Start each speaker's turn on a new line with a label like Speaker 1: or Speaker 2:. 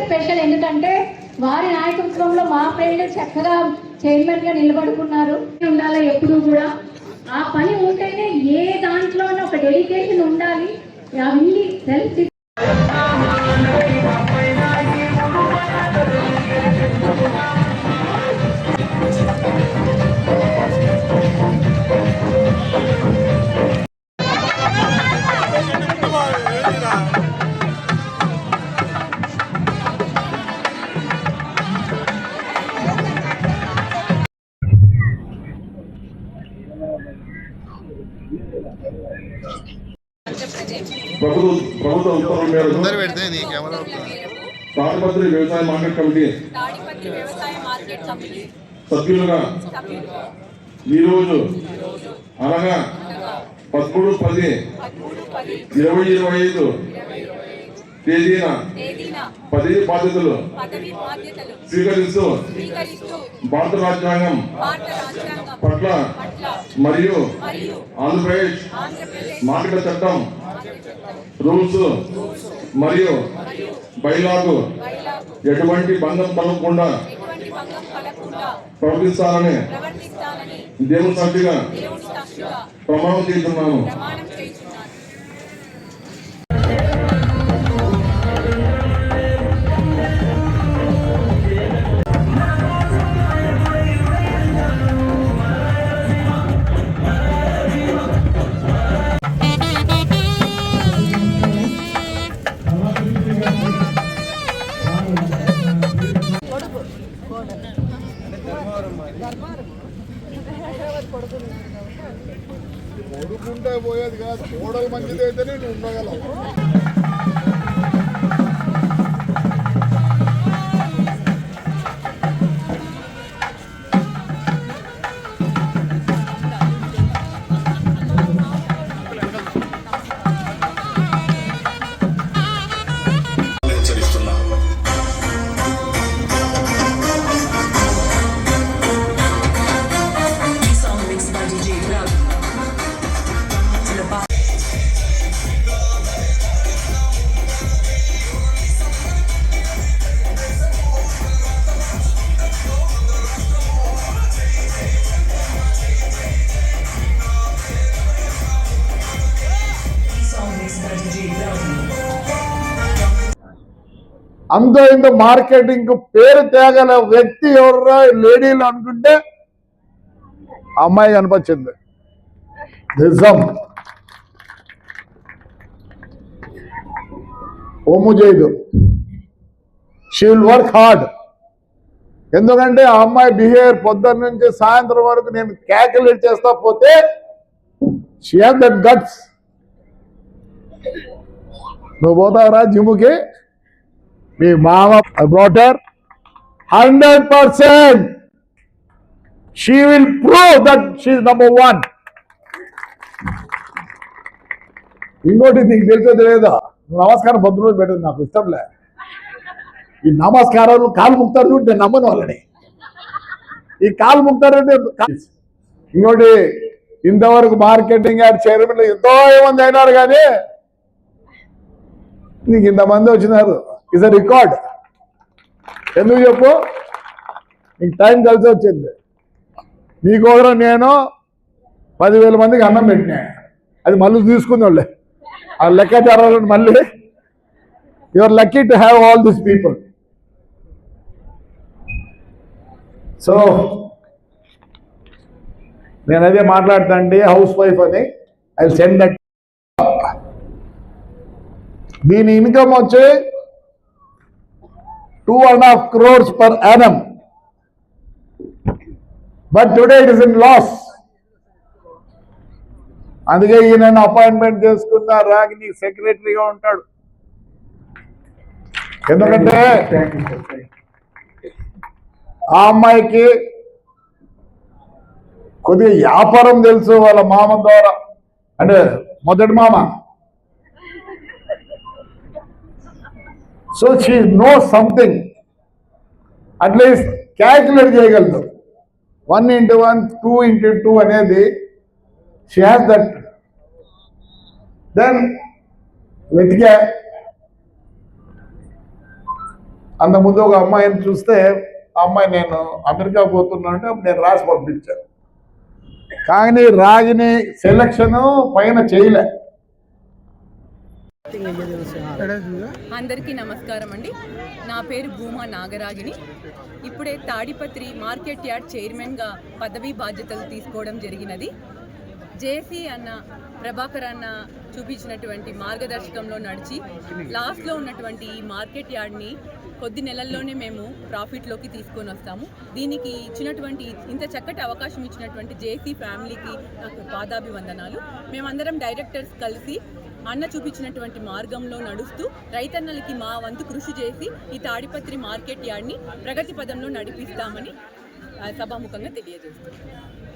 Speaker 1: Special ఎందుకంటే వారి నాయకత్వంలో మా ఫ్రెండ్ చక్కగా చైర్మన్ గా నిలబడుకున్నారు. ఉండాలి ఎప్పుడు కూడా ఆ పని ఉంటేనే ఏ దాంట్లో ఒక డెడికేషన్ ఉండాలి. అవన్నీ సెల్ఫ్
Speaker 2: ప్రభుత్వ ఉత్తర్వుల మేరకు తాడిపత్రి వ్యవసాయ మార్కెట్ కమిటీ సభ్యులుగా ఈరోజు అనగా 13/10/2025 తేదీన పదవి బాధ్యతలు స్వీకరిస్తూ భారత రాజ్యాంగం పట్ల మరియు ఆంధ్రప్రదేశ్ మార్కెట్ చట్టం రూల్స్ మరియు బైలాకు ఎటువంటి భంగం కలగకుండా ప్రవర్తిస్తానని దేవుని సాక్షిగా ప్రమాణం చేస్తున్నాను.
Speaker 3: కొడుకుంటే పోయేది కాదు, కోడలు మంచిది అయితేనే నువ్వు ఉండగలవు. అంతో ఇంత మార్కెటింగ్ పేరు తేగల వ్యక్తి ఎవరు లేడీలు అనుకుంటే అమ్మాయి కనిపించింది. నిజం ఒమ్ము చేయదు. She will work hard. ఎందుకంటే ఆ అమ్మాయి బిహేవియర్ పొద్దున్న నుంచి సాయంత్రం వరకు నేను క్యాల్కులేట్ చేస్తా పోతే షీ హ్యావ్ దట్ గట్స్. నువ్వు పోతావురా జిమ్కి, మీ మామ బ్రాటర్ 100% she will prove that she is number 1. ఇంకోటి నీకు తెలుసో తెలియదా, నమస్కారం పొద్దున పెట్టదు నాకు ఇష్టంలే. ఈ నమస్కారాలు కాలు ముక్తారు చూడండి, నేను నమ్మను వాళ్ళని. ఈ కాలు ముక్తారంటే ఇంకోటి ఇంతవరకు మార్కెటింగ్ యాడ్ చైర్మన్ ఎంతో మంది అయినారు కానీ నీకు ఇంతమంది వచ్చినారు. Is a record. ఎందుకు చెప్పు, నీకు టైం కలిసి వచ్చింది. నీకోసం నేను 10,000 మందికి అన్నం పెట్టినా, అది మళ్ళీ తీసుకుని వాళ్ళే ఆ లెక్కాచారాలను మళ్ళీ. You are lucky to have all these people. So నేను అదే మాట్లాడతాండి హౌస్ వైఫ్ అని. I send that. దీని ఇన్కమ్ వచ్చి 2.5 crores per annum. But today it is in loss. అందుకే ఈయన అపాయింట్మెంట్ చేసుకున్న రాగిని సెక్రటరీగా ఉంటాడు. ఎందుకంటే ఆ అమ్మాయికి కొద్దిగా వ్యాపారం తెలుసు వాళ్ళ మామ ద్వారా, అంటే మొదటి మామ. So she knows something, at least calculate చేయగలదు. 1:1, 2:2 అనేది షీ హ్యాస్ దట్. దెన్ వెతికా, అంతకుముందు ఒక అమ్మాయిని చూస్తే ఆ అమ్మాయి నేను అమెరికా పోతున్నా అంటే నేను రాసి పంపించాను. కానీ రాగిని సెలక్షన్ పైన చేయలే.
Speaker 4: అందరికీ నమస్కారం అండి. నా పేరు భూమా నాగరాగిని. ఇప్పుడే తాడిపత్రి మార్కెట్ యార్డ్ చైర్మన్గా పదవీ బాధ్యతలు తీసుకోవడం జరిగినది. జేసీ అన్న, ప్రభాకర్ అన్న చూపించినటువంటి మార్గదర్శకంలో నడిచి లాస్ట్లో ఉన్నటువంటి ఈ మార్కెట్ యార్డ్ని కొద్ది నెలల్లోనే మేము ప్రాఫిట్లోకి తీసుకొని వస్తాము. దీనికి ఇచ్చినటువంటి ఇంత చక్కటి అవకాశం ఇచ్చినటువంటి జేసీ ఫ్యామిలీకి నాకు పాదాభివందనాలు. మేమందరం డైరెక్టర్స్ కలిసి అన్న చూపించినటువంటి మార్గంలో నడుస్తూ రైతన్నలకి మా వంతు కృషి చేసి ఈ తాడిపత్రి మార్కెట్ యార్డ్ని ప్రగతి పదంలో నడిపిస్తామని సభాముఖంగా తెలియజేస్తున్నాం.